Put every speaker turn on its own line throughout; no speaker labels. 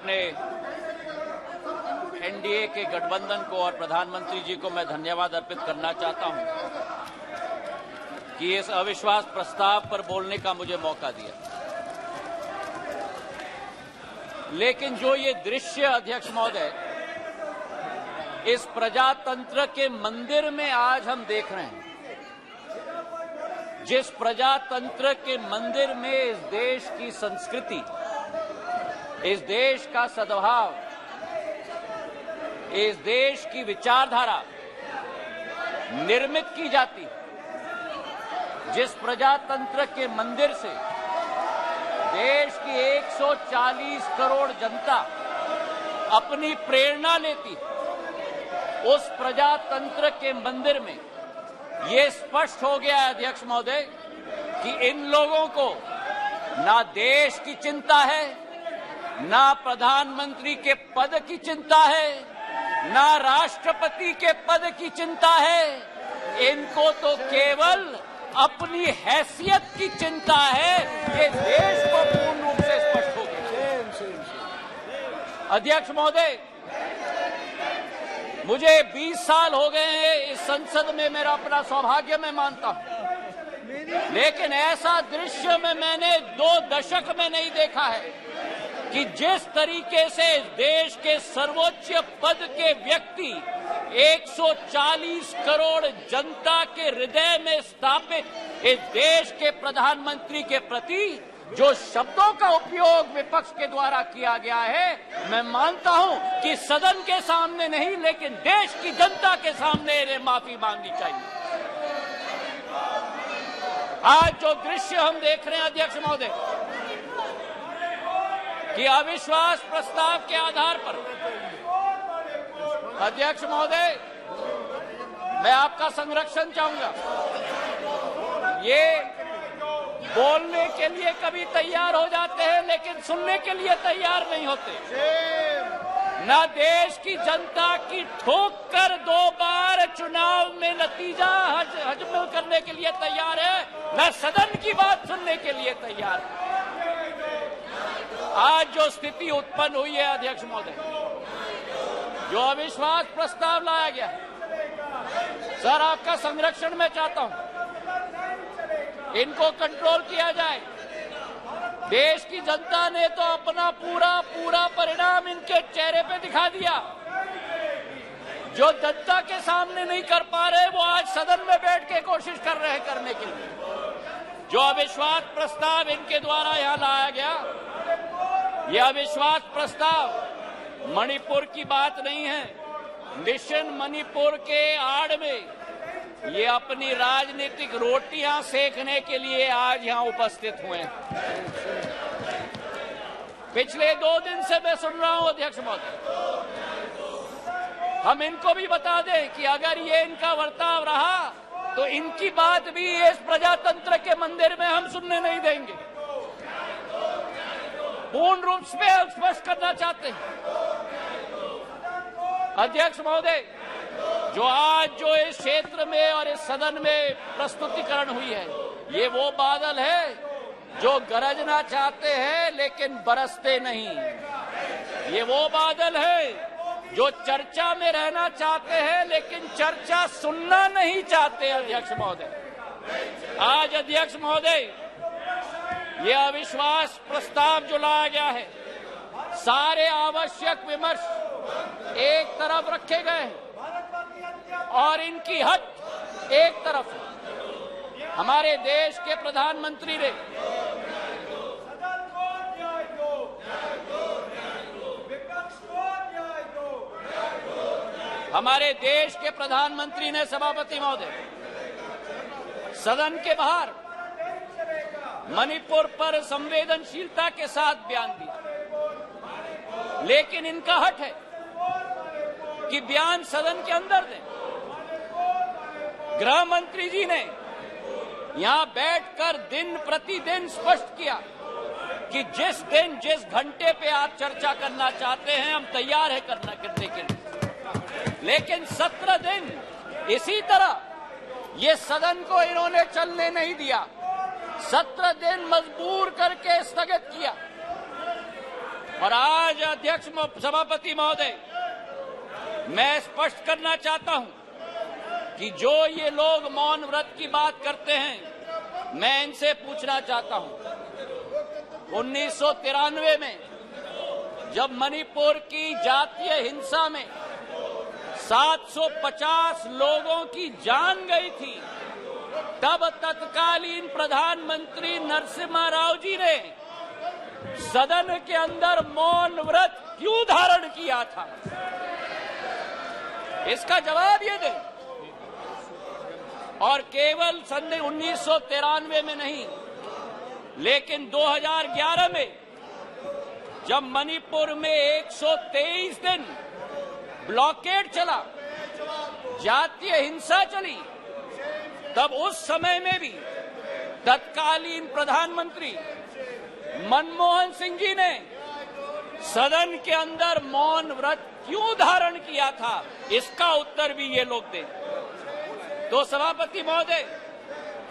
अपने एनडीए के गठबंधन को और प्रधानमंत्री जी को मैं धन्यवाद अर्पित करना चाहता हूं कि इस अविश्वास प्रस्ताव पर बोलने का मुझे मौका दिया। लेकिन जो ये दृश्य, अध्यक्ष महोदय, इस प्रजातंत्र के मंदिर में आज हम देख रहे हैं, जिस प्रजातंत्र के मंदिर में इस देश की संस्कृति, इस देश का सद्भाव, इस देश की विचारधारा निर्मित की जाती है, जिस प्रजातंत्र के मंदिर से देश की 140 करोड़ जनता अपनी प्रेरणा लेती है, उस प्रजातंत्र के मंदिर में ये स्पष्ट हो गया है, अध्यक्ष महोदय, कि इन लोगों को ना देश की चिंता है, ना प्रधानमंत्री के पद की चिंता है, ना राष्ट्रपति के पद की चिंता है। इनको तो केवल अपनी हैसियत की चिंता है। ये देश को पूर्ण रूप से स्पष्ट हो गया। अध्यक्ष महोदय, मुझे 20 साल हो गए हैं इस संसद में, मेरा अपना सौभाग्य मैं मानता हूं, लेकिन ऐसा दृश्य में मैंने 2 दशक में नहीं देखा है कि जिस तरीके से देश के सर्वोच्च पद के व्यक्ति 140 करोड़ जनता के हृदय में स्थापित इस देश के प्रधानमंत्री के प्रति जो शब्दों का उपयोग विपक्ष के द्वारा किया गया है, मैं मानता हूं कि सदन के सामने नहीं, लेकिन देश की जनता के सामने इन्हें माफी मांगनी चाहिए। आज जो दृश्य हम देख रहे हैं, अध्यक्ष महोदय, कि अविश्वास प्रस्ताव के आधार पर, अध्यक्ष महोदय, मैं आपका संरक्षण चाहूंगा। ये बोलने के लिए कभी तैयार हो जाते हैं, लेकिन सुनने के लिए तैयार नहीं होते। न देश की जनता की ठोक कर 2 बार चुनाव में नतीजा हजम करने के लिए तैयार है, न सदन की बात सुनने के लिए तैयार है। आज जो स्थिति उत्पन्न हुई है, अध्यक्ष महोदय, जो अविश्वास प्रस्ताव लाया गया, सर आपका संरक्षण मैं चाहता हूं, इनको कंट्रोल किया जाए। देश की जनता ने तो अपना पूरा परिणाम इनके चेहरे पे दिखा दिया। जो जनता के सामने नहीं कर पा रहे, वो आज सदन में बैठ के कोशिश कर रहे हैं करने के लिए। जो अविश्वास प्रस्ताव इनके द्वारा यहां लाया गया, यह अविश्वास प्रस्ताव मणिपुर की बात नहीं है। मिशन मणिपुर के आड़ में ये अपनी राजनीतिक रोटियां सेकने के लिए आज यहां उपस्थित हुए हैं। पिछले 2 दिन से मैं सुन रहा हूं, अध्यक्ष महोदय, हम इनको भी बता दें कि अगर ये इनका वर्ताव रहा तो इनकी बात भी इस प्रजातंत्र के मंदिर में हम सुनने नहीं देंगे। पूर्ण रूप से स्पष्ट करना चाहते हैं, अध्यक्ष महोदय, जो इस क्षेत्र में और इस सदन में प्रस्तुतिकरण हुई है, ये वो बादल है जो गरजना चाहते हैं लेकिन बरसते नहीं। ये वो बादल है जो चर्चा में रहना चाहते हैं लेकिन चर्चा सुनना नहीं चाहते। अध्यक्ष महोदय, आज अध्यक्ष महोदय, ये अविश्वास प्रस्ताव जो लाया गया है, सारे आवश्यक विमर्श एक तरफ रखे गए हैं और इनकी हट एक तरफ। हमारे देश के प्रधानमंत्री ने सभापति महोदय, सदन के बाहर मणिपुर पर संवेदनशीलता के साथ बयान दिया, लेकिन इनका हट है कि बयान सदन के अंदर दें। गृह मंत्री जी ने यहां बैठकर दिन प्रतिदिन स्पष्ट किया कि जिस दिन जिस घंटे पे आप चर्चा करना चाहते हैं, हम तैयार है करने के लिए। लेकिन 17 दिन इसी तरह ये सदन को इन्होंने चलने नहीं दिया। 17 दिन मजबूर करके स्थगित किया। और आज अध्यक्ष सभापति महोदय, मैं स्पष्ट करना चाहता हूं कि जो ये लोग मौन व्रत की बात करते हैं, मैं इनसे पूछना चाहता हूं 1993 में जब मणिपुर की जातीय हिंसा में 750 लोगों की जान गई थी, तब तत्कालीन प्रधानमंत्री नरसिम्हा राव जी ने सदन के अंदर मौन व्रत क्यों धारण किया था? इसका जवाब ये दें। और केवल सन 1993 में नहीं, लेकिन 2011 में जब मणिपुर में 123 दिन ब्लॉकेड चला, जातीय हिंसा चली, तब उस समय में भी तत्कालीन प्रधानमंत्री मनमोहन सिंह जी ने सदन के अंदर मौन व्रत क्यों धारण किया था? इसका उत्तर भी ये लोग दें। तो सभापति महोदय,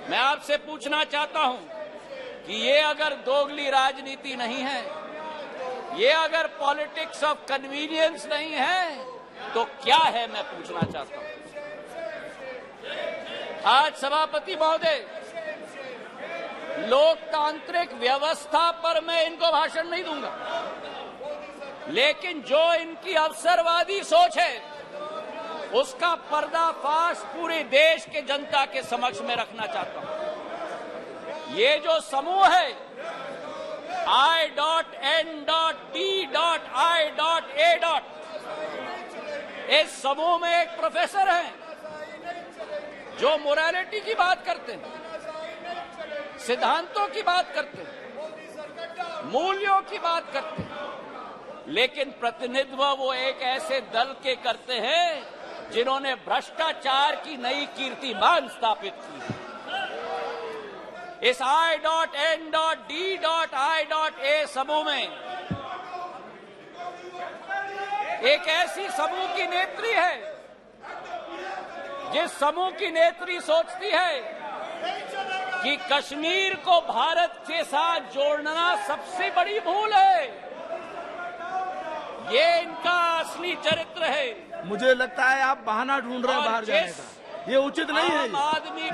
मैं आपसे पूछना चाहता हूं कि ये अगर दोगली राजनीति नहीं है, ये अगर पॉलिटिक्स ऑफ कन्वीनियंस नहीं है, तो क्या है? मैं पूछना चाहता हूं। आज सभापति महोदय, लोकतांत्रिक व्यवस्था पर मैं इनको भाषण नहीं दूंगा, लेकिन जो इनकी अवसरवादी सोच है, उसका पर्दाफाश पूरे देश के जनता के समक्ष में रखना चाहता हूं। ये जो समूह है I.N.D.I.A. इस समूह में एक प्रोफेसर हैं जो मोरालिटी की बात करते हैं, सिद्धांतों की बात करते हैं, मूल्यों की बात करते हैं, लेकिन प्रतिनिधित्व वो एक ऐसे दल के करते हैं जिन्होंने भ्रष्टाचार की नई कीर्तिमान स्थापित की है। इस I.N.D.I.A. समूह में एक ऐसी समूह की नेत्री है, जिस समूह की नेत्री सोचती है कि कश्मीर को भारत के साथ जोड़ना सबसे बड़ी भूल है। ये इनका असली चरित्र है।
मुझे लगता है आप बहाना ढूंढ रहे हैं बाहर जाने का। ये उचित नहीं है,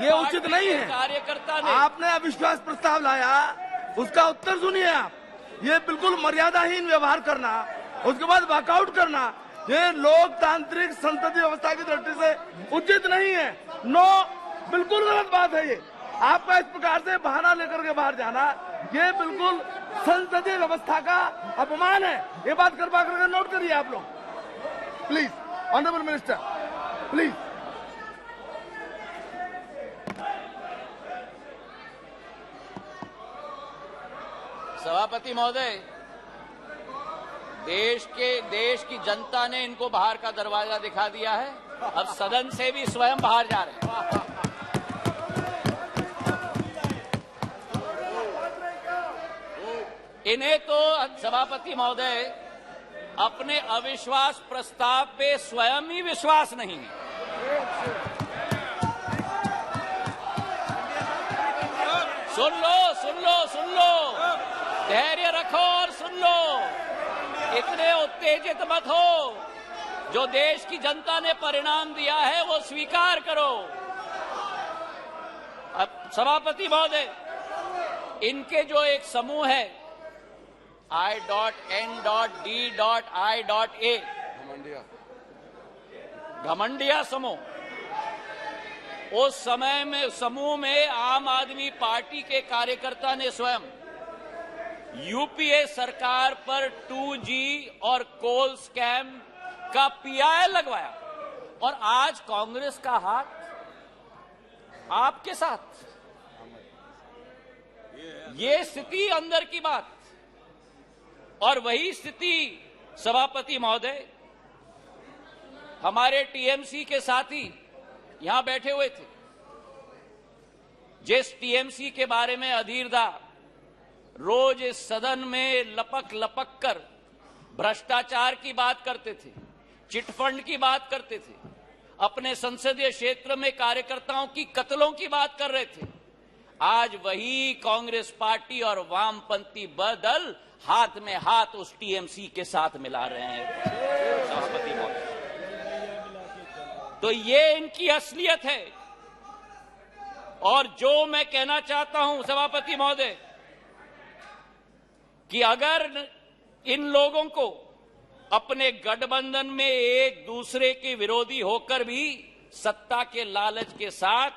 ये उचित नहीं है।
कार्यकर्ता ने
आपने अविश्वास प्रस्ताव लाया, उसका उत्तर सुनिए आप। ये बिल्कुल मर्यादाहीन व्यवहार करना, उसके बाद वॉकआउट करना, ये लोकतांत्रिक संसदीय व्यवस्था की दृष्टि से उचित नहीं है। नो, बिल्कुल गलत बात है ये। आपका इस प्रकार से बहाना लेकर के बाहर जाना, ये बिल्कुल संसदीय व्यवस्था का अपमान है। ये बात करवा करके नोट करिए आप लोग, प्लीज। Honourable minister, please.
सभापति महोदय, देश की जनता ने इनको बाहर का दरवाजा दिखा दिया है। अब सदन से भी स्वयं बाहर जा रहे हैं। इन्हें तो सभापति महोदय अपने अविश्वास प्रस्ताव पे स्वयं ही विश्वास नहीं है। सुन लो, सुन लो, सुन लो, धैर्य रखो और सुन लो। इतने उत्तेजित मत हो। जो देश की जनता ने परिणाम दिया है वो स्वीकार करो। अब सभापति महोदय, इनके जो एक समूह है I.N.D.I.A. घमंडिया समूह, उस समय में समूह में आम आदमी पार्टी के कार्यकर्ता ने स्वयं यूपीए सरकार पर 2G और कोल स्कैम का PI लगवाया, और आज कांग्रेस का हाथ आपके साथ। ये स्थिति अंदर की बात। और वही स्थिति सभापति महोदय, हमारे टीएमसी के साथी यहां बैठे हुए थे, जिस टीएमसी के बारे में अधीरदा रोज इस सदन में लपक लपक कर भ्रष्टाचार की बात करते थे, चिटफंड की बात करते थे, अपने संसदीय क्षेत्र में कार्यकर्ताओं की कत्लों की बात कर रहे थे, आज वही कांग्रेस पार्टी और वामपंथी दल हाथ में हाथ उस टीएमसी के साथ मिला रहे हैं सभापति महोदय। तो ये इनकी असलियत है। और जो मैं कहना चाहता हूं सभापति महोदय कि अगर इन लोगों को अपने गठबंधन में एक दूसरे के विरोधी होकर भी सत्ता के लालच के साथ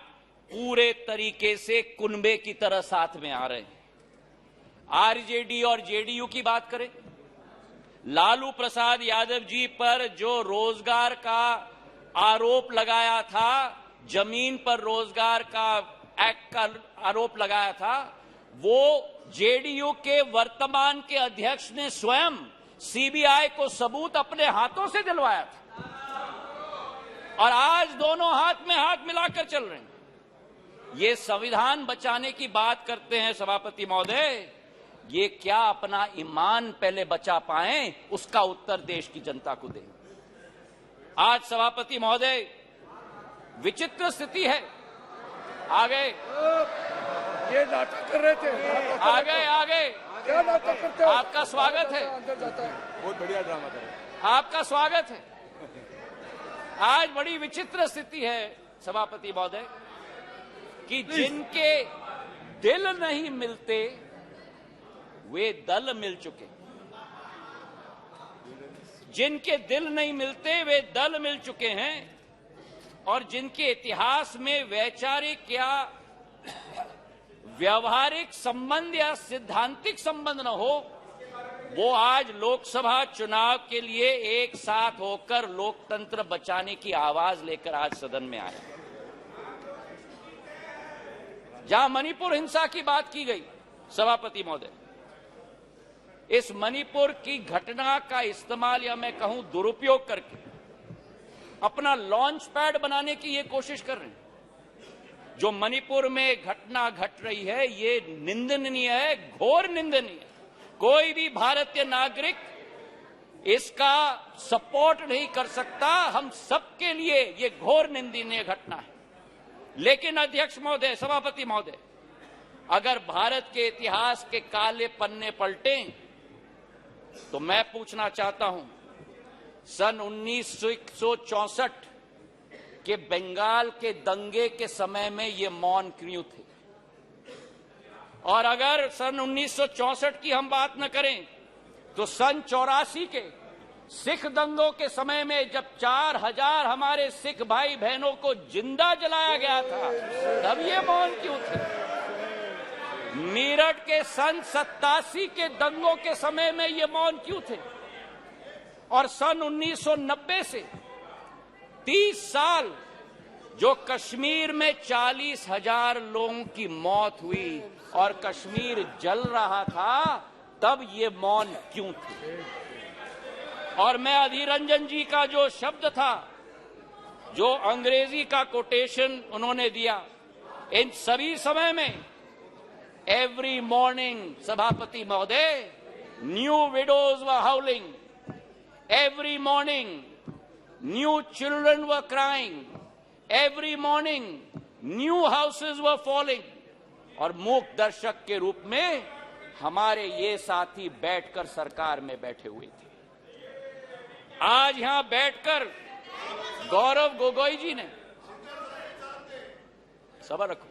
पूरे तरीके से कुनबे की तरह साथ में आ रहे हैं। आरजेडी और जेडीयू की बात करें, लालू प्रसाद यादव जी पर जो रोजगार का आरोप लगाया था, जमीन पर रोजगार का एक्ट का आरोप लगाया था, वो जेडीयू के वर्तमान के अध्यक्ष ने स्वयं सीबीआई को सबूत अपने हाथों से दिलवाया था। और आज दोनों हाथ में हाथ मिलाकर चल रहे हैं। ये संविधान बचाने की बात करते हैं सभापति महोदय, ये क्या अपना ईमान पहले बचा पाएं, उसका उत्तर देश की जनता को दें। आज सभापति महोदय विचित्र स्थिति है। आगे
ये नाटक कर रहे थे,
आगे
क्या नाटक करते हो?
आपका स्वागत है,
अंदर जाता है।
बहुत बढ़िया ड्रामा कर रहे हैं।
आपका स्वागत है। आज बड़ी विचित्र स्थिति है सभापति महोदय कि जिनके दिल नहीं मिलते वे दल मिल चुके, जिनके दिल नहीं मिलते वे दल मिल चुके हैं, और जिनके इतिहास में वैचारिक या व्यवहारिक संबंध या सिद्धांतिक संबंध न हो, वो आज लोकसभा चुनाव के लिए एक साथ होकर लोकतंत्र बचाने की आवाज लेकर आज सदन में आए। जहां मणिपुर हिंसा की बात की गई सभापति महोदय, इस मणिपुर की घटना का इस्तेमाल या मैं कहूं दुरुपयोग करके अपना लॉन्च पैड बनाने की ये कोशिश कर रहे हैं। जो मणिपुर में घटना घट रही है ये निंदनीय है, घोर निंदनीय है। कोई भी भारतीय नागरिक इसका सपोर्ट नहीं कर सकता। हम सबके लिए ये घोर निंदनीय घटना है। लेकिन अध्यक्ष महोदय, सभापति महोदय, अगर भारत के इतिहास के काले पन्ने पलटें तो मैं पूछना चाहता हूं, सन 1964 के बंगाल के दंगे के समय में ये मौन क्यों थे? और अगर सन 1964 की हम बात न करें तो सन 84 के सिख दंगों के समय में जब 4000 हमारे सिख भाई बहनों को जिंदा जलाया गया था, तब ये मौन क्यों थे? मेरठ के सन 87 के दंगों के समय में ये मौन क्यों थे? और सन 1990 से 30 साल जो कश्मीर में 40,000 लोगों की मौत हुई और कश्मीर जल रहा था, तब ये मौन क्यों थे? और मैं अधीर रंजन जी का जो शब्द था, जो अंग्रेजी का कोटेशन उन्होंने दिया, इन सभी समय में एवरी मॉर्निंग सभापति महोदय, new widows were हाउलिंग, every morning new children were crying, every morning new houses were falling. और मूक दर्शक के रूप में हमारे ये साथी बैठकर सरकार में बैठे हुए थे। आज यहां बैठकर गौरव गोगोई जी ने, सबर रखो,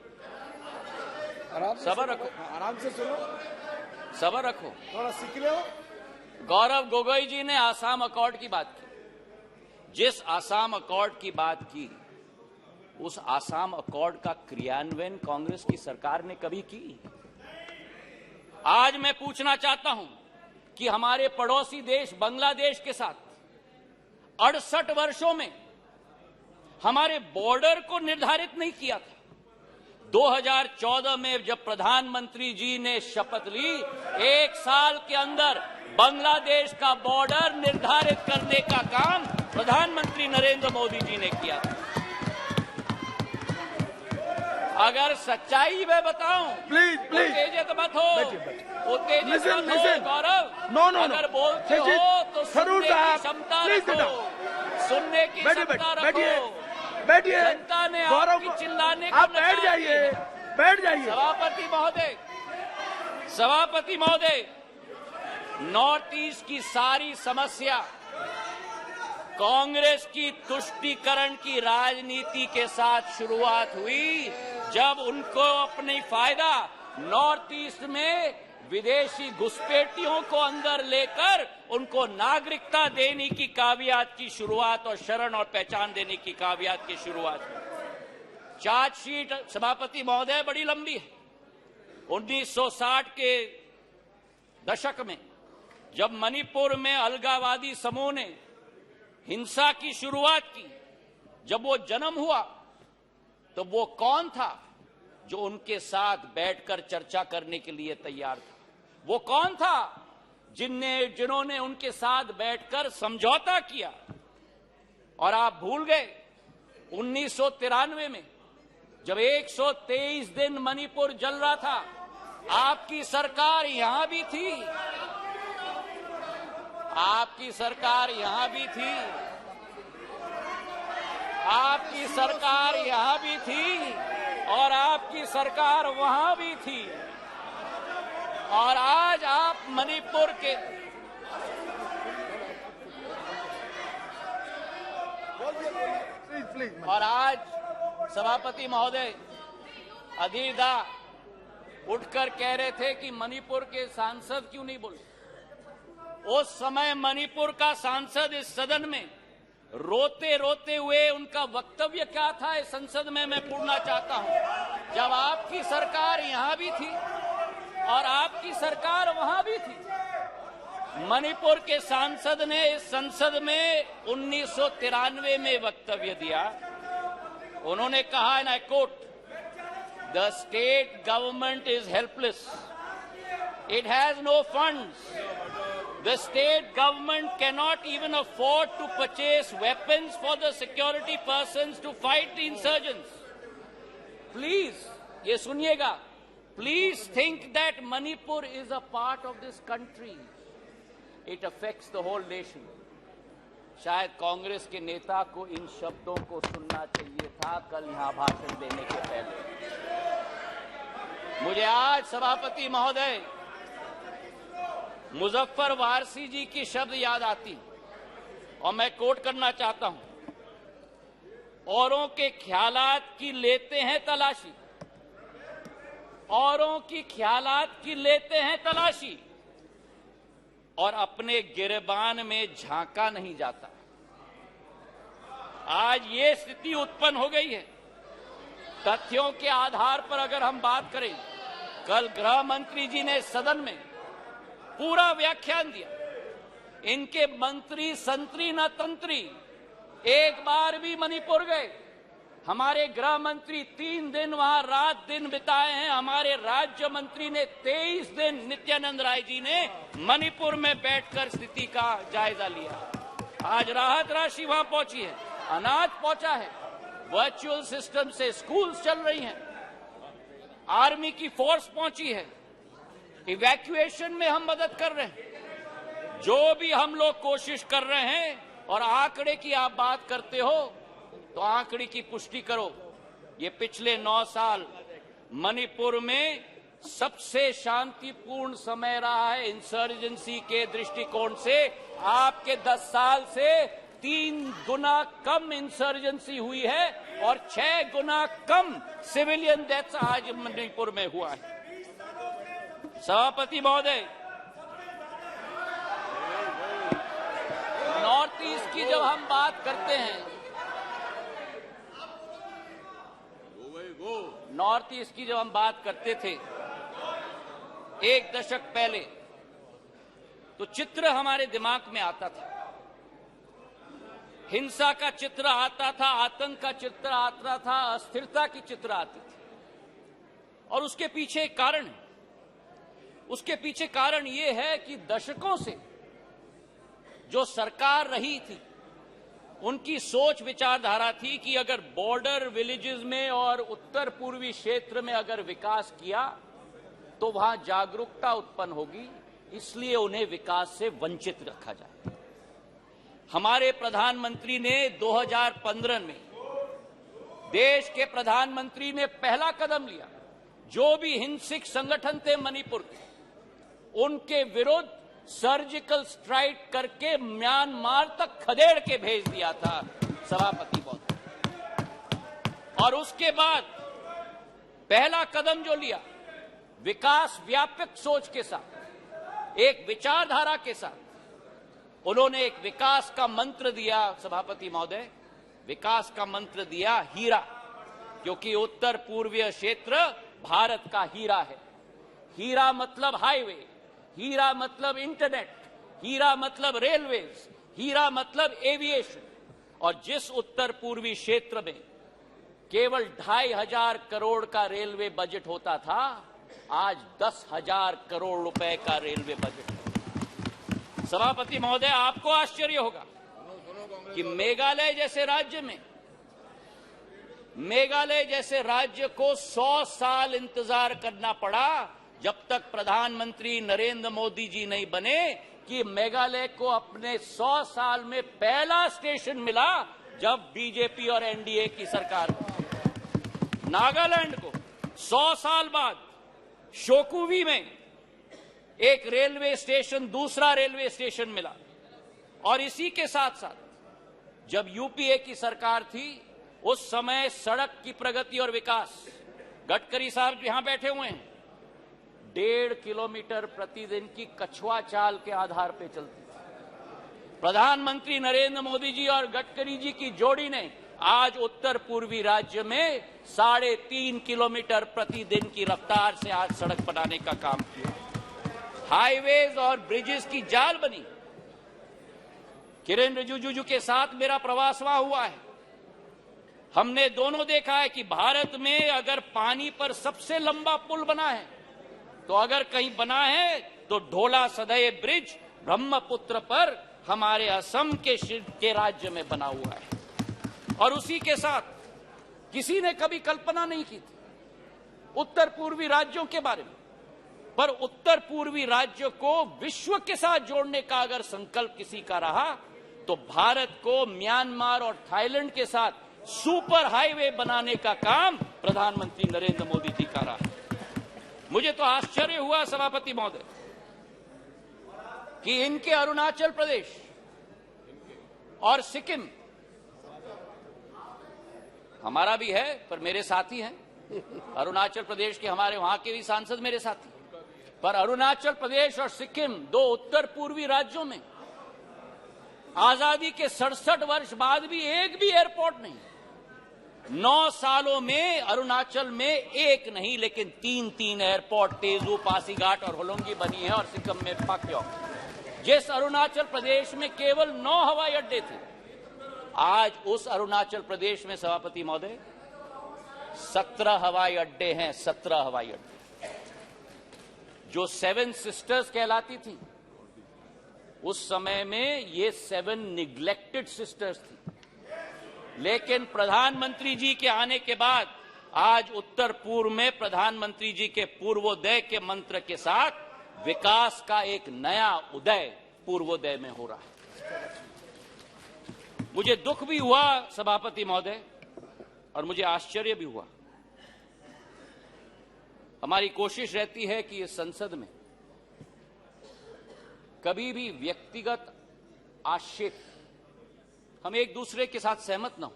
सबर रखो,
आराम से सुनो,
सबर रखो,
थोड़ा सीख लो।
गौरव गोगोई जी ने आसाम अकॉर्ड की बात की। जिस आसाम अकॉर्ड की बात की, उस आसाम अकॉर्ड का क्रियान्वयन कांग्रेस की सरकार ने कभी की? आज मैं पूछना चाहता हूं कि हमारे पड़ोसी देश बांग्लादेश के साथ 68 वर्षों में हमारे बॉर्डर को निर्धारित नहीं किया था। 2014 में जब प्रधानमंत्री जी ने शपथ ली, 1 साल के अंदर बांग्लादेश का बॉर्डर निर्धारित करने का काम प्रधानमंत्री नरेंद्र मोदी जी ने किया। अगर सच्चाई मैं बताऊं,
प्लीज प्लीज
उत्तेजित मत हो, उत्तेजित मत हो गौरव।
नो नो
अगर बोलते हो तो सुनने की क्षमता रखो, सुनने की क्षमता रखो।
बैठिए,
जनता ने
गौरव
आपकी चिल्लाने को
आप बैठ जाइए, बैठ जाइए।
सभापति महोदय, सभापति महोदय, नॉर्थ ईस्ट की सारी समस्या कांग्रेस की तुष्टीकरण की राजनीति के साथ शुरुआत हुई, जब उनको अपनी फायदा नॉर्थ ईस्ट में विदेशी घुसपैठियों को अंदर लेकर उनको नागरिकता देने की कावियात की शुरुआत और शरण और पहचान देने की कावियात की शुरुआत। चार्जशीट सभापति महोदय बड़ी लंबी है। 1960 के दशक में जब मणिपुर में अलगाववादी समूह ने हिंसा की शुरुआत की, जब वो जन्म हुआ तो वो कौन था जो उनके साथ बैठकर चर्चा करने के लिए तैयार था? वो कौन था जिन्होंने उनके साथ बैठकर समझौता किया? और आप भूल गए 1993 में जब 123 दिन मणिपुर जल रहा था, आपकी सरकार यहां भी थी, आपकी सरकार यहां भी थी, आपकी सरकार यहां भी थी और आपकी सरकार वहां भी थी। और आज आप मणिपुर के और आज सभापति महोदय अधीर दा उठकर कह रहे थे कि मणिपुर के सांसद क्यों नहीं बोले। उस समय मणिपुर का सांसद इस सदन में रोते रोते हुए उनका वक्तव्य क्या था इस संसद में मैं पूछना चाहता हूं। जब आपकी सरकार यहां भी थी और आपकी सरकार वहां भी थी, मणिपुर के सांसद ने इस संसद में 1993 में वक्तव्य दिया। उन्होंने कहा, and I quote, the state government is helpless, it has no funds, the state government cannot even afford to purchase weapons for the security persons to fight the insurgents. Please, ये सुनिएगा, please think that Manipur is a part of this country. It affects the whole nation. शायद कांग्रेस के नेता को इन शब्दों को सुनना चाहिए था कल यहां भाषण देने के पहले। मुझे आज सभापति महोदय मुजफ्फर वारसी जी की शब्द याद आती और मैं कोट करना चाहता हूं, औरों के ख्यालात की लेते हैं तलाशी, औरों की ख्यालात की लेते हैं तलाशी और अपने गिरबान में झांका नहीं जाता। आज ये स्थिति उत्पन्न हो गई है। तथ्यों के आधार पर अगर हम बात करें, कल गृह मंत्री जी ने सदन में पूरा व्याख्यान दिया। इनके मंत्री संतरी न तंत्री एक बार भी मणिपुर गए। हमारे गृह मंत्री 3 दिन वहां रात दिन बिताए हैं। हमारे राज्य मंत्री ने 23 दिन, नित्यानंद राय जी ने मणिपुर में बैठकर स्थिति का जायजा लिया। आज राहत राशि वहां पहुंची है, अनाज पहुंचा है, वर्चुअल सिस्टम से स्कूल्स चल रही हैं, आर्मी की फोर्स पहुंची है, इवैक्यूएशन में हम मदद कर रहे हैं। जो भी हम लोग कोशिश कर रहे हैं और आंकड़े की आप बात करते हो तो आंकड़े की पुष्टि करो। ये पिछले 9 साल मणिपुर में सबसे शांतिपूर्ण समय रहा है इंसर्जेंसी के दृष्टिकोण से। आपके 10 साल से 3 गुना कम इंसर्जेंसी हुई है और 6 गुना कम सिविलियन डेथ्स आज मणिपुर में हुआ है। सभापति महोदय, नॉर्थ ईस्ट की जब हम बात करते हैं, नॉर्थ ईस्ट की जब हम बात करते थे 1 दशक पहले, तो चित्र हमारे दिमाग में आता था। हिंसा का चित्र आता था, आतंक का चित्र आता था, अस्थिरता की चित्र आती थी। और उसके पीछे एक कारण है। उसके पीछे कारण यह है कि दशकों से जो सरकार रही थी, उनकी सोच विचारधारा थी कि अगर बॉर्डर विलेजेस में और उत्तर पूर्वी क्षेत्र में अगर विकास किया तो वहां जागरूकता उत्पन्न होगी, इसलिए उन्हें विकास से वंचित रखा जाए। हमारे प्रधानमंत्री ने 2015 में देश के प्रधानमंत्री ने पहला कदम लिया। जो भी हिंसक संगठन थे मणिपुर के, उनके विरुद्ध सर्जिकल स्ट्राइक करके म्यांमार तक खदेड़ के भेज दिया था सभापति महोदय। और उसके बाद पहला कदम जो लिया, विकास व्यापक सोच के साथ, एक विचारधारा के साथ, उन्होंने एक विकास का मंत्र दिया सभापति महोदय, विकास का मंत्र दिया हीरा, क्योंकि उत्तर पूर्वीय क्षेत्र भारत का हीरा है। हीरा मतलब हाईवे, हीरा मतलब इंटरनेट, हीरा मतलब रेलवेज, हीरा मतलब एविएशन। और जिस उत्तर पूर्वी क्षेत्र में केवल 2500 करोड़ का रेलवे बजट होता था, आज 10,000 करोड़ रुपए का रेलवे बजट है। सभापति महोदय, आपको आश्चर्य होगा कि मेघालय जैसे राज्य को 100 साल इंतजार करना पड़ा जब तक प्रधानमंत्री नरेंद्र मोदी जी नहीं बने कि मेघालय को अपने 100 साल में पहला स्टेशन मिला जब बीजेपी और एनडीए की सरकार बनी। नागालैंड को 100 साल बाद शोकुवी में एक रेलवे स्टेशन, दूसरा रेलवे स्टेशन मिला। और इसी के साथ साथ जब यूपीए की सरकार थी, उस समय सड़क की प्रगति और विकास, गडकरी साहब यहां बैठे हुए हैं, 1.5 किलोमीटर प्रतिदिन की कछुआ चाल के आधार पर चलती थी। प्रधानमंत्री नरेंद्र मोदी जी और गडकरी जी की जोड़ी ने आज उत्तर पूर्वी राज्य में 3.5 किलोमीटर प्रतिदिन की रफ्तार से आज सड़क बनाने का काम किया। हाईवेज और ब्रिजेस की जाल बनी। किरेन रिजिजू के साथ मेरा प्रवास वहां हुआ है। हमने दोनों देखा है कि भारत में अगर पानी पर सबसे लंबा पुल बना है, तो अगर कहीं बना है तो ढोला सदय ब्रिज ब्रह्मपुत्र पर हमारे असम के राज्य में बना हुआ है। और उसी के साथ किसी ने कभी कल्पना नहीं की थी उत्तर पूर्वी राज्यों के बारे में, पर उत्तर पूर्वी राज्य को विश्व के साथ जोड़ने का अगर संकल्प किसी का रहा, तो भारत को म्यांमार और थाईलैंड के साथ सुपर हाईवे बनाने का काम प्रधानमंत्री नरेंद्र मोदी जी का रहा। मुझे तो आश्चर्य हुआ सभापति महोदय कि इनके अरुणाचल प्रदेश और सिक्किम, हमारा भी है पर मेरे साथी हैं, अरुणाचल प्रदेश के हमारे वहां के भी सांसद मेरे साथी, पर अरुणाचल प्रदेश और सिक्किम, 2 उत्तर पूर्वी राज्यों में आजादी के 67 वर्ष बाद भी एक भी एयरपोर्ट नहीं। 9 सालों में अरुणाचल में एक नहीं लेकिन 3 एयरपोर्ट, तेजू, पासीघाट और होलोंगी बनी है, और सिक्किम में पाक्योंग। जिस अरुणाचल प्रदेश में केवल 9 हवाई अड्डे थे, आज उस अरुणाचल प्रदेश में सभापति महोदय 17 हवाई अड्डे हैं। 17 हवाई अड्डे जो 7 सिस्टर्स कहलाती थी, उस समय में ये 7 निग्लेक्टेड सिस्टर्स थी। लेकिन प्रधानमंत्री जी के आने के बाद आज उत्तर पूर्व में प्रधानमंत्री जी के पूर्वोदय के मंत्र के साथ विकास का एक नया उदय पूर्वोदय में हो रहा है। मुझे दुख भी हुआ सभापति महोदय, और मुझे आश्चर्य भी हुआ। हमारी कोशिश रहती है कि इस संसद में कभी भी व्यक्तिगत आक्षेप, हम एक दूसरे के साथ सहमत न हो,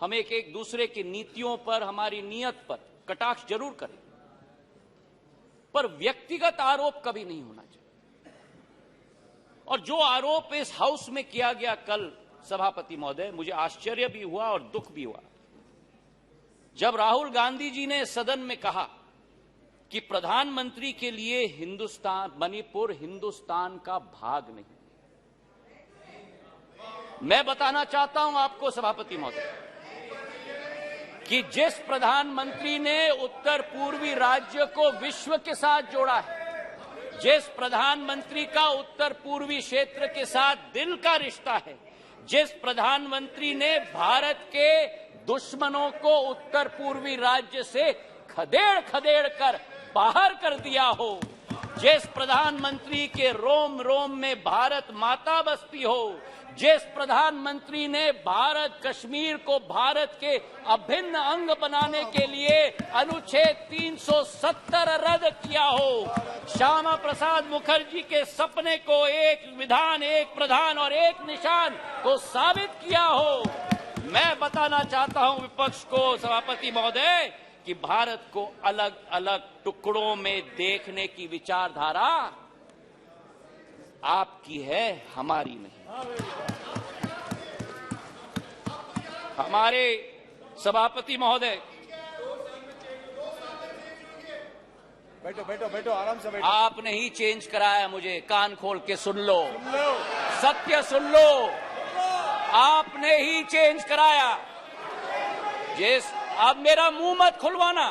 हम एक दूसरे की नीतियों पर, हमारी नीयत पर कटाक्ष जरूर करें, पर व्यक्तिगत आरोप कभी नहीं होना चाहिए। और जो आरोप इस हाउस में किया गया कल सभापति महोदय, मुझे आश्चर्य भी हुआ और दुख भी हुआ जब राहुल गांधी जी ने सदन में कहा कि प्रधानमंत्री के लिए मणिपुर हिंदुस्तान का भाग नहीं। मैं बताना चाहता हूं आपको सभापति महोदय कि जिस प्रधानमंत्री ने उत्तर पूर्वी राज्य को विश्व के साथ जोड़ा है, जिस प्रधानमंत्री का उत्तर पूर्वी क्षेत्र के साथ दिल का रिश्ता है, जिस प्रधानमंत्री ने भारत के दुश्मनों को उत्तर पूर्वी राज्य से खदेड़ खदेड़ कर बाहर कर दिया हो, जिस प्रधानमंत्री के रोम रोम में भारत माता बसती हो, जिस प्रधानमंत्री ने भारत कश्मीर को भारत के अभिन्न अंग बनाने के लिए अनुच्छेद 370 रद्द किया हो, श्यामा प्रसाद मुखर्जी के सपने को, एक विधान, एक प्रधान और एक निशान को साबित किया हो। मैं बताना चाहता हूं विपक्ष को, सभापति महोदय, कि भारत को अलग अलग टुकड़ों में देखने की विचारधारा आपकी है, हमारी नहीं। हमारे सभापति महोदय,
बैठो बैठो बैठो, आराम से बैठो।
आपने ही चेंज कराया मुझे, कान खोल के सुन लो, सत्य सुन लो, आपने ही चेंज कराया। जिस अब मेरा मुंह मत खुलवाना।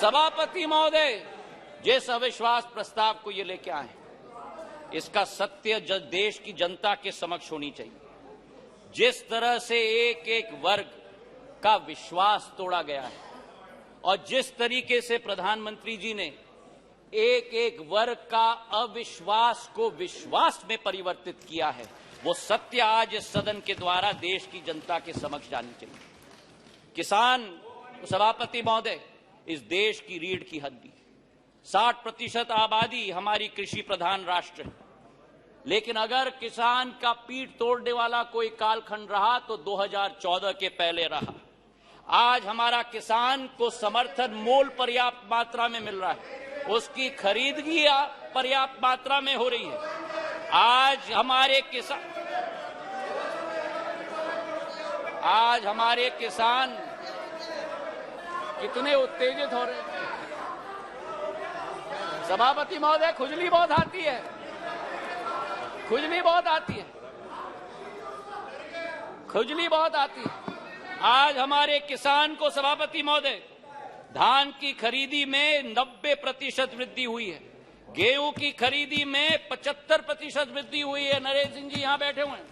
सभापति महोदय, जिस अविश्वास प्रस्ताव को ये लेके आए, इसका सत्य देश की जनता के समक्ष होनी चाहिए। जिस तरह से एक एक वर्ग का विश्वास तोड़ा गया है और जिस तरीके से प्रधानमंत्री जी ने एक एक वर्ग का अविश्वास को विश्वास में परिवर्तित किया है, वो सत्य आज इस सदन के द्वारा देश की जनता के समक्ष जानी चाहिए। किसान, सभापति महोदय, इस देश की रीढ़ की हड्डी, 60% आबादी हमारी कृषि प्रधान राष्ट्र है, लेकिन अगर किसान का पीठ तोड़ने वाला कोई कालखंड रहा तो 2014 के पहले रहा। आज हमारा किसान को समर्थन मूल्य पर्याप्त मात्रा में मिल रहा है, उसकी खरीदगी पर्याप्त मात्रा में हो रही है। आज हमारे किसान कितने उत्तेजित हो रहे हैं। सभापति महोदय, खुजली बहुत आती है, खुजली बहुत आती है, खुजली बहुत आती है। आज हमारे किसान को, सभापति महोदय, धान की खरीदी में 90% वृद्धि हुई है, गेहूं की खरीदी में 75% वृद्धि हुई है। नरेंद्र सिंह जी यहां बैठे हुए हैं।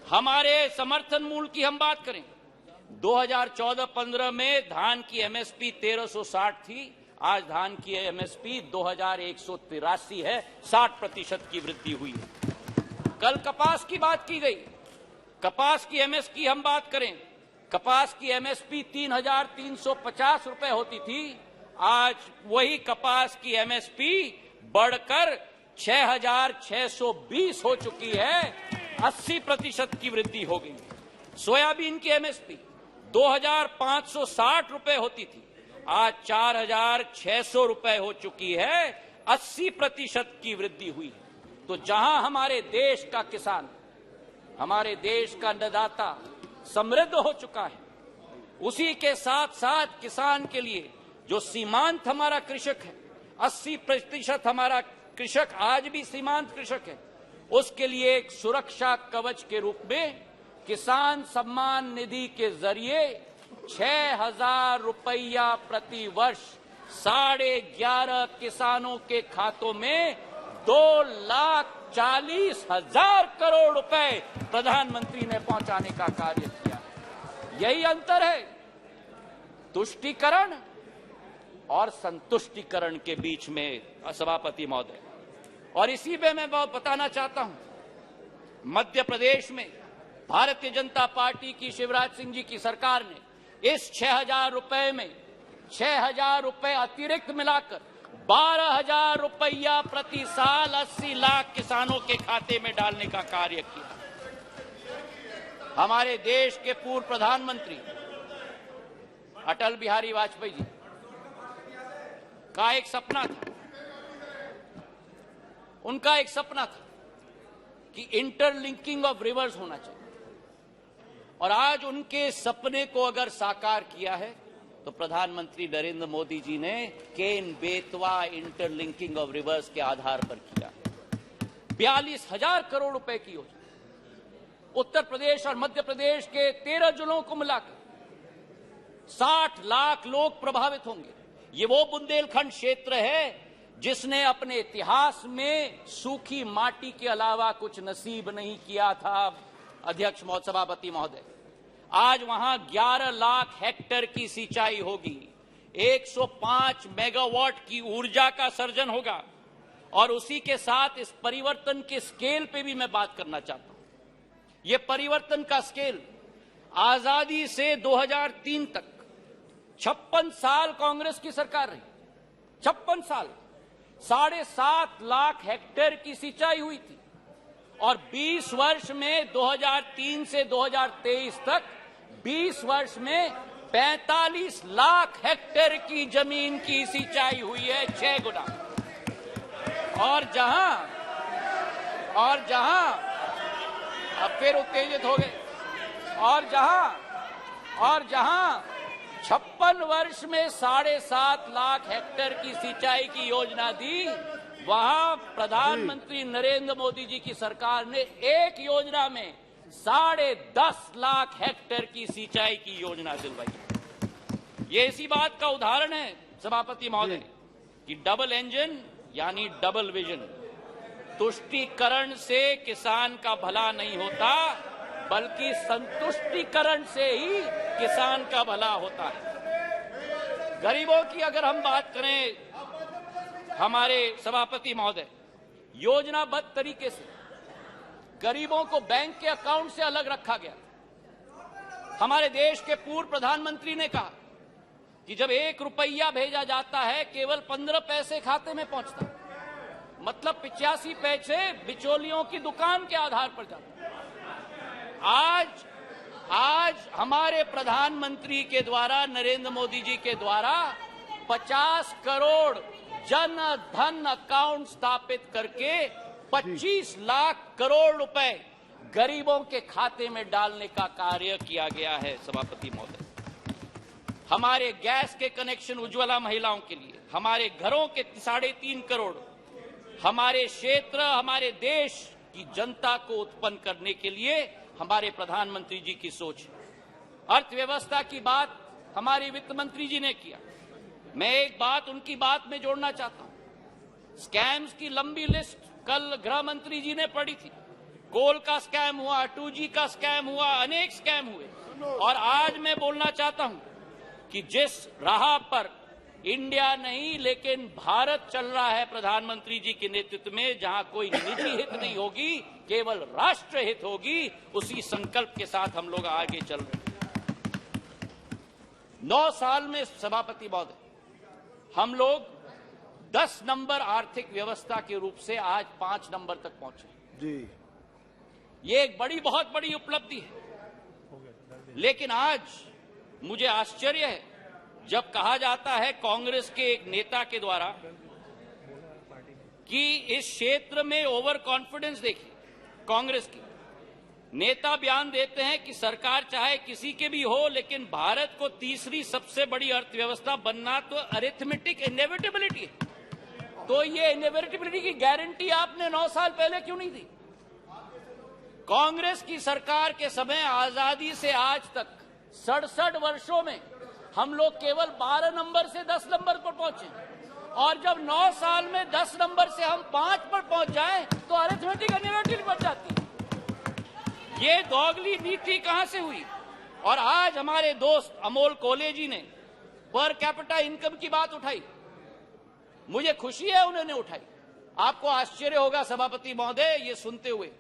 हमारे समर्थन मूल्य की हम बात करें, 2014-15 में धान की एमएसपी 1360 थी, आज धान की एमएसपी 2183 है, 60% की वृद्धि हुई है। कल कपास की बात की गई, कपास की एमएसपी हम बात करें, कपास की एमएसपी 3350 रुपए होती थी, आज वही कपास की एमएसपी बढ़कर 6620 हो चुकी है, 80% की वृद्धि हो गई। सोयाबीन की एमएसपी 2560 रुपए होती थी, आज 4600 रुपए हो चुकी है, 80% की वृद्धि हुई है। तो जहां हमारे देश का किसान, हमारे देश का अन्नदाता समृद्ध हो चुका है, उसी के साथ साथ किसान के लिए जो सीमांत हमारा कृषक है, 80% हमारा कृषक आज भी सीमांत कृषक है, उसके लिए एक सुरक्षा कवच के रूप में किसान सम्मान निधि के जरिए 6000 रुपया प्रति वर्ष 11.5 किसानों के खातों में 2,40,000 करोड़ रुपए प्रधानमंत्री ने पहुंचाने का कार्य किया। यही अंतर है तुष्टीकरण और संतुष्टीकरण के बीच में, सभापति महोदय। और इसी में मैं बताना चाहता हूं, मध्य प्रदेश में भारतीय जनता पार्टी की शिवराज सिंह जी की सरकार ने इस 6000 रुपए में 6000 रुपए अतिरिक्त मिलाकर 12,000 रुपया प्रति साल 80 लाख किसानों के खाते में डालने का कार्य किया। हमारे देश के पूर्व प्रधानमंत्री अटल बिहारी वाजपेयी जी का एक सपना था, उनका एक सपना था कि इंटरलिंकिंग ऑफ रिवर्स होना चाहिए, और आज उनके सपने को अगर साकार किया है तो प्रधानमंत्री नरेंद्र मोदी जी ने Ken Betwa interlinking of reverse के आधार पर किया। 42,000 करोड़ रुपए की योजना, उत्तर प्रदेश और मध्य प्रदेश के 13 जिलों को मिलाकर 60 लाख लोग प्रभावित होंगे। ये वो बुंदेलखंड क्षेत्र है जिसने अपने इतिहास में सूखी माटी के अलावा कुछ नसीब नहीं किया था। अध्यक्ष सभापति महोदय, आज वहां 11 लाख हेक्टेयर की सिंचाई होगी, 105 मेगावाट की ऊर्जा का सर्जन होगा, और उसी के साथ इस परिवर्तन के स्केल पे भी मैं बात करना चाहता हूं। ये परिवर्तन का स्केल आजादी से 2003 तक 56 साल कांग्रेस की सरकार रही, 56 साल 7.5 लाख हेक्टेयर की सिंचाई हुई थी और 20 वर्ष में 2003 से 2023 तक 20 वर्ष में 45 लाख हेक्टेयर की जमीन की सिंचाई हुई है, 6 गुना। और जहां अब फिर उत्तेजित हो गए, और जहां 56 वर्ष में 7.5 लाख हेक्टेयर की सिंचाई की योजना दी, वहां प्रधानमंत्री नरेंद्र मोदी जी की सरकार ने एक योजना में 10.5 लाख हेक्टेयर की सिंचाई की योजना दिलवाई। ये इसी बात का उदाहरण है सभापति महोदय कि डबल इंजन यानी डबल विजन। तुष्टीकरण से किसान का भला नहीं होता, बल्कि संतुष्टीकरण से ही किसान का भला होता है। गरीबों की अगर हम बात करें हमारे सभापति महोदय, योजनाबद्ध तरीके से गरीबों को बैंक के अकाउंट से अलग रखा गया। हमारे देश के पूर्व प्रधानमंत्री ने कहा कि जब 1 रुपया भेजा जाता है केवल 15 पैसे खाते में पहुंचता, मतलब 85 पैसे बिचौलियों की दुकान के आधार पर जाते। आज हमारे प्रधानमंत्री के द्वारा, नरेंद्र मोदी जी के द्वारा 50 करोड़ जन धन अकाउंट स्थापित करके 25 लाख करोड़ रुपए गरीबों के खाते में डालने का कार्य किया गया है सभापति महोदय। हमारे गैस के कनेक्शन उज्ज्वला महिलाओं के लिए, हमारे घरों के 3.5 करोड़, हमारे क्षेत्र, हमारे देश की जनता को उत्पन्न करने के लिए हमारे प्रधानमंत्री जी की सोच। अर्थव्यवस्था की बात हमारे वित्त मंत्री जी ने किया। मैं एक बात उनकी बात में जोड़ना चाहता हूं। स्कैम्स की लंबी लिस्ट कल गृह मंत्री जी ने पढ़ी थी। कोल का स्कैम हुआ, 2G का स्कैम हुआ, अनेक स्कैम हुए। और आज मैं बोलना चाहता हूं कि जिस राह पर इंडिया नहीं लेकिन भारत चल रहा है प्रधानमंत्री जी के नेतृत्व में, जहां कोई निजी हित नहीं होगी, केवल राष्ट्र हित होगी, उसी संकल्प के साथ हम लोग आगे चल रहे हैं। 9 साल में सभापति महोदय हम लोग 10 नंबर आर्थिक व्यवस्था के रूप से आज 5 नंबर तक पहुंचे जी। ये एक बहुत बड़ी उपलब्धि है। लेकिन आज मुझे आश्चर्य है जब कहा जाता है कांग्रेस के एक नेता के द्वारा कि इस क्षेत्र में ओवर कॉन्फिडेंस देखिए। कांग्रेस के नेता बयान देते हैं कि सरकार चाहे किसी के भी हो, लेकिन भारत को तीसरी सबसे बड़ी अर्थव्यवस्था बनना तो अरिथमेटिक इनएविटेबिलिटी है। तो ये इनएविटेबिलिटी की गारंटी आपने 9 साल पहले क्यों नहीं दी? कांग्रेस की सरकार के समय आजादी से आज तक 67 वर्षों में हम लोग केवल 12 नंबर से 10 नंबर पर पहुंचे, और जब 9 साल में 10 नंबर से हम 5 पर पहुंच जाएं तो अरिथमेटिक इनएविटेबिलिटी बढ़ जाती है। ये दोगली नीति कहां से हुई? और आज हमारे दोस्त अमोल कोले जी ने पर कैपिटा इनकम की बात उठाई। मुझे खुशी है उन्होंने उठाई। आपको आश्चर्य होगा सभापति महोदय ये सुनते हुए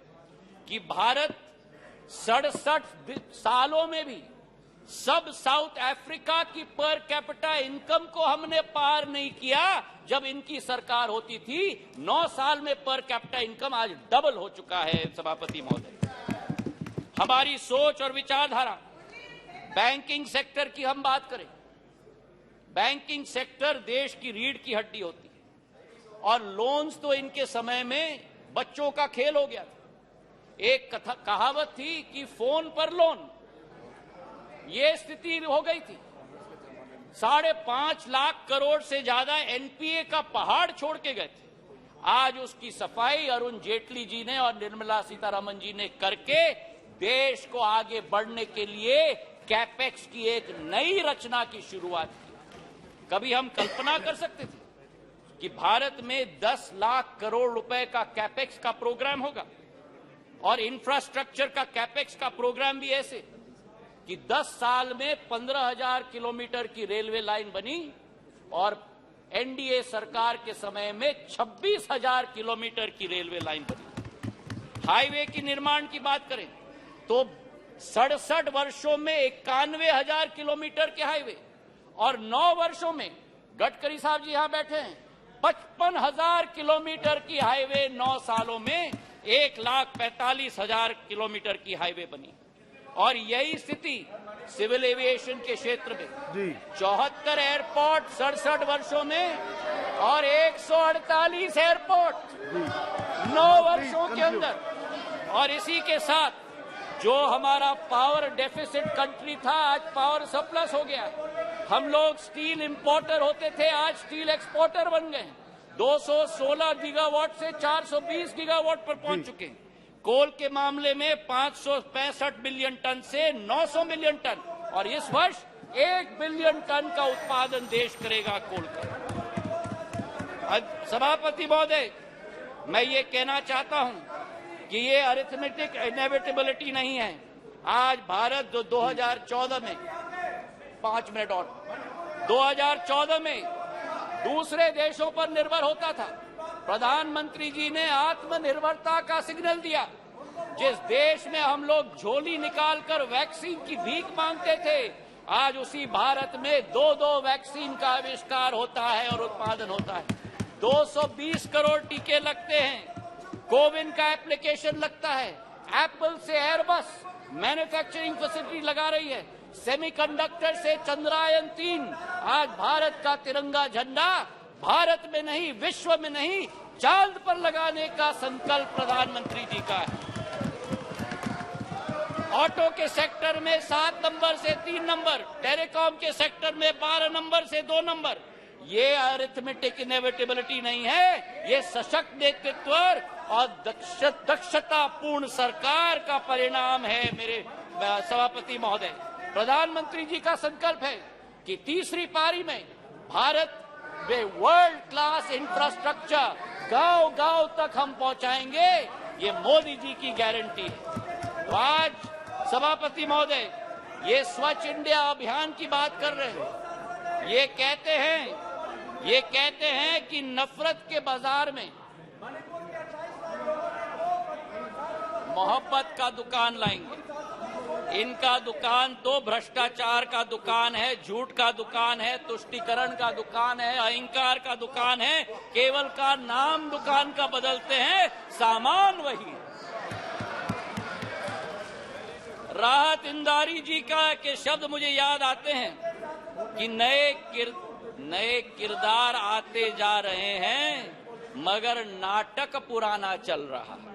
कि भारत 67 सालों में भी सब साउथ अफ्रीका की पर कैपिटा इनकम को हमने पार नहीं किया। जब इनकी सरकार होती थी 9 साल में पर कैपिटा इनकम आज डबल हो चुका है सभापति महोदय। हमारी सोच और विचारधारा, बैंकिंग सेक्टर की हम बात करें, बैंकिंग सेक्टर देश की रीढ़ की हड्डी होती है और लोन्स तो इनके समय में बच्चों का खेल हो गया था। एक कहावत थी कि फोन पर लोन, ये स्थिति हो गई थी। 5.5 लाख करोड़ से ज्यादा एनपीए का पहाड़ छोड़ के गए थे। आज उसकी सफाई अरुण जेटली जी ने और निर्मला सीतारमण जी ने करके देश को आगे बढ़ने के लिए कैपेक्स की एक नई रचना की शुरुआत की। कभी हम कल्पना कर सकते थे कि भारत में 10 लाख करोड़ रुपए का कैपेक्स का प्रोग्राम होगा और इंफ्रास्ट्रक्चर का कैपेक्स का प्रोग्राम भी ऐसे कि 10 साल में 15,000 किलोमीटर की रेलवे लाइन बनी और एनडीए सरकार के समय में 26,000 किलोमीटर की रेलवे लाइन बनी। हाईवे की निर्माण की बात करें तो 67 वर्षों में 91,000 किलोमीटर के हाईवे और 9 वर्षों में गडकरी साहब जी यहां बैठे हैं, 55,000 किलोमीटर की हाईवे 9 सालों में 1,45,000 किलोमीटर की हाईवे बनी। और यही स्थिति सिविल एविएशन के क्षेत्र में 74 एयरपोर्ट 67 वर्षों में और 148 एयरपोर्ट 9 वर्षों के अंदर। और इसी के साथ जो हमारा पावर डेफिसिट कंट्री था, आज पावर सरप्लस हो गया। हम लोग स्टील इंपोर्टर होते थे, आज स्टील एक्सपोर्टर बन गए। 216 गीगावाट से 420 गीगावाट पर पहुंच चुके हैं। कोल के मामले में 565 बिलियन टन से 900 मिलियन टन, और इस वर्ष 1 बिलियन टन का उत्पादन देश करेगा कोल का। सभापति महोदय, मैं ये कहना चाहता हूं कि ये अरिथमेटिक इनएविटेबिलिटी नहीं है। आज भारत 2014 में 5 मिनट और 2014 में दूसरे देशों पर निर्भर होता था। प्रधानमंत्री जी ने आत्मनिर्भरता का सिग्नल दिया। जिस देश में हम लोग झोली निकालकर वैक्सीन की भीख मांगते थे, आज उसी भारत में 2 वैक्सीन का आविष्कार होता है और उत्पादन होता है। 220 करोड़ टीके लगते हैं, कोविन का एप्लीकेशन लगता है, एप्पल से एयरबस मैन्युफैक्चरिंग फैसिलिटी लगा रही है, सेमीकंडक्टर से चंद्रयान 3। आज भारत का तिरंगा झंडा भारत में नहीं, विश्व में नहीं, चांद पर लगाने का संकल्प प्रधानमंत्री जी का है। ऑटो के सेक्टर में 7 नंबर से 3 नंबर, टेलीकॉम के सेक्टर में 12 नंबर से 2 नंबर। ये अरिथमेटिक इनएविटेबिलिटी नहीं है, ये सशक्त नेतृत्व और दक्षतापूर्ण सरकार का परिणाम है। मेरे सभापति महोदय, प्रधानमंत्री जी का संकल्प है कि तीसरी पारी में भारत वे वर्ल्ड क्लास इंफ्रास्ट्रक्चर गांव-गांव तक हम पहुंचाएंगे। ये मोदी जी की गारंटी है। तो आज सभापति महोदय, ये स्वच्छ इंडिया अभियान की बात कर रहे हैं। ये कहते हैं कि नफरत के बाजार में मोहब्बत का दुकान लाएंगे। इनका दुकान तो भ्रष्टाचार का दुकान है, झूठ का दुकान है, तुष्टीकरण का दुकान है, अहंकार का दुकान है। केवल का नाम दुकान का बदलते हैं, सामान वही है। राहत इंदारी जी के शब्द मुझे याद आते हैं कि नए किरदार आते जा रहे हैं, मगर नाटक पुराना चल रहा है।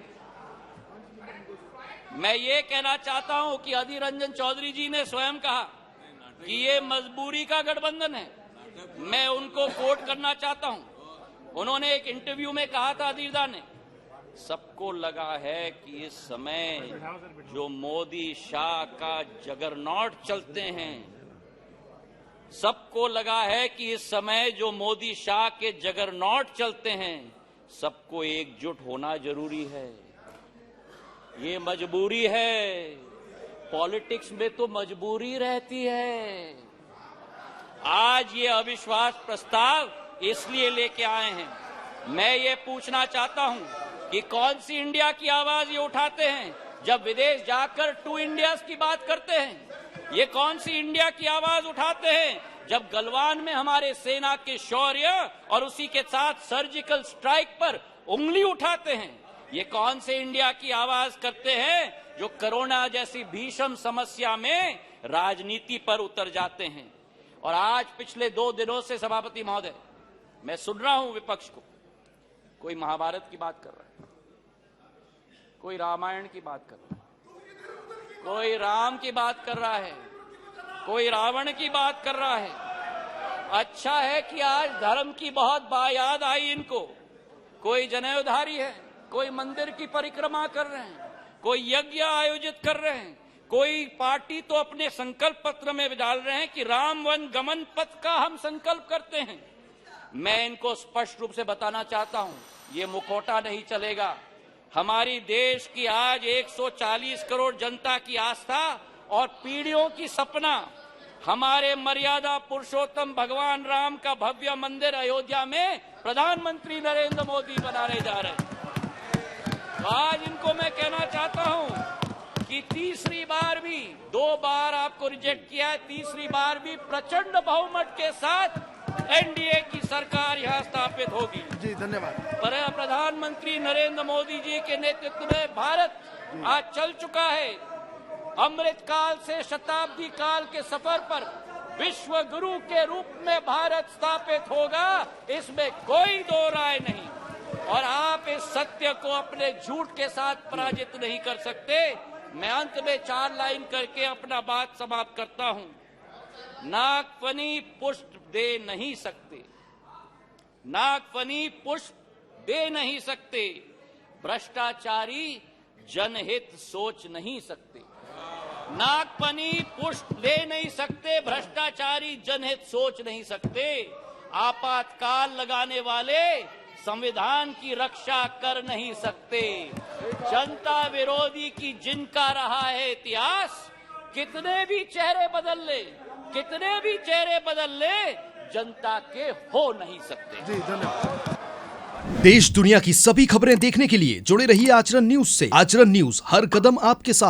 मैं ये कहना चाहता हूं कि अधीर रंजन चौधरी जी ने स्वयं कहा कि ये मजबूरी का गठबंधन है। मैं उनको कोट करना चाहता हूं। उन्होंने एक इंटरव्यू में कहा था, अधीरदा ने, सबको लगा है कि इस समय जो मोदी शाह का जगरनॉट चलते हैं, सबको लगा है कि इस समय जो मोदी शाह के जगरनॉट चलते हैं, सबको एकजुट होना जरूरी है। ये मजबूरी है। पॉलिटिक्स में तो मजबूरी रहती है। आज ये अविश्वास प्रस्ताव इसलिए लेके आए हैं। मैं ये पूछना चाहता हूं कि कौन सी इंडिया की आवाज ये उठाते हैं जब विदेश जाकर 2 इंडियाज की बात करते हैं? ये कौन सी इंडिया की आवाज उठाते हैं जब गलवान में हमारे सेना के शौर्य और उसी के साथ सर्जिकल स्ट्राइक पर उंगली उठाते हैं? ये कौन से इंडिया की आवाज करते हैं जो कोरोना जैसी भीषण समस्या में राजनीति पर उतर जाते हैं? और आज पिछले 2 दिनों से सभापति महोदय, मैं सुन रहा हूं विपक्ष को, कोई महाभारत की बात कर रहा है, कोई रामायण की बात कर रहा है, कोई राम की बात कर रहा है, कोई रावण की बात कर रहा है। अच्छा है कि आज धर्म की बहुत याद आई इनको। कोई जनेऊधारी है, कोई मंदिर की परिक्रमा कर रहे हैं, कोई यज्ञ आयोजित कर रहे हैं, कोई पार्टी तो अपने संकल्प पत्र में डाल रहे हैं कि राम वन गमन पथ का हम संकल्प करते हैं। मैं इनको स्पष्ट रूप से बताना चाहता हूं, ये मुखौटा नहीं चलेगा। हमारी देश की आज 140 करोड़ जनता की आस्था और पीढ़ियों की सपना हमारे मर्यादा पुरुषोत्तम भगवान राम का भव्य मंदिर अयोध्या में प्रधानमंत्री नरेंद्र मोदी बनाने जा रहे हैं। आज इनको मैं कहना चाहता हूं कि तीसरी बार भी 2 बार आपको रिजेक्ट किया है, तीसरी बार भी प्रचंड बहुमत के साथ एनडीए की सरकार यहां स्थापित होगी।
जी धन्यवाद।
पर प्रधानमंत्री नरेंद्र मोदी जी के नेतृत्व में भारत आज चल चुका है अमृत काल से शताब्दी काल के सफर पर। विश्व गुरु के रूप में भारत स्थापित होगा, इसमें कोई दो राय नहीं। और आप इस सत्य को अपने झूठ के साथ पराजित नहीं कर सकते। मैं अंत में 4 लाइन करके अपना बात समाप्त करता हूं। नागफनी पुष्प दे नहीं सकते, नागफनी पुष्प दे नहीं सकते, भ्रष्टाचारी जनहित सोच नहीं सकते। नागफनी पुष्प दे नहीं सकते, भ्रष्टाचारी जनहित सोच नहीं सकते। आपातकाल लगाने वाले संविधान की रक्षा कर नहीं सकते। जनता विरोधी की जिनका रहा है इतिहास, कितने भी चेहरे बदल ले, कितने भी चेहरे बदल ले, जनता के हो नहीं सकते।
जी धन्यवाद।
देश दुनिया की सभी खबरें देखने के लिए जुड़े रहिए आचरण न्यूज से। आचरण न्यूज, हर कदम आपके साथ।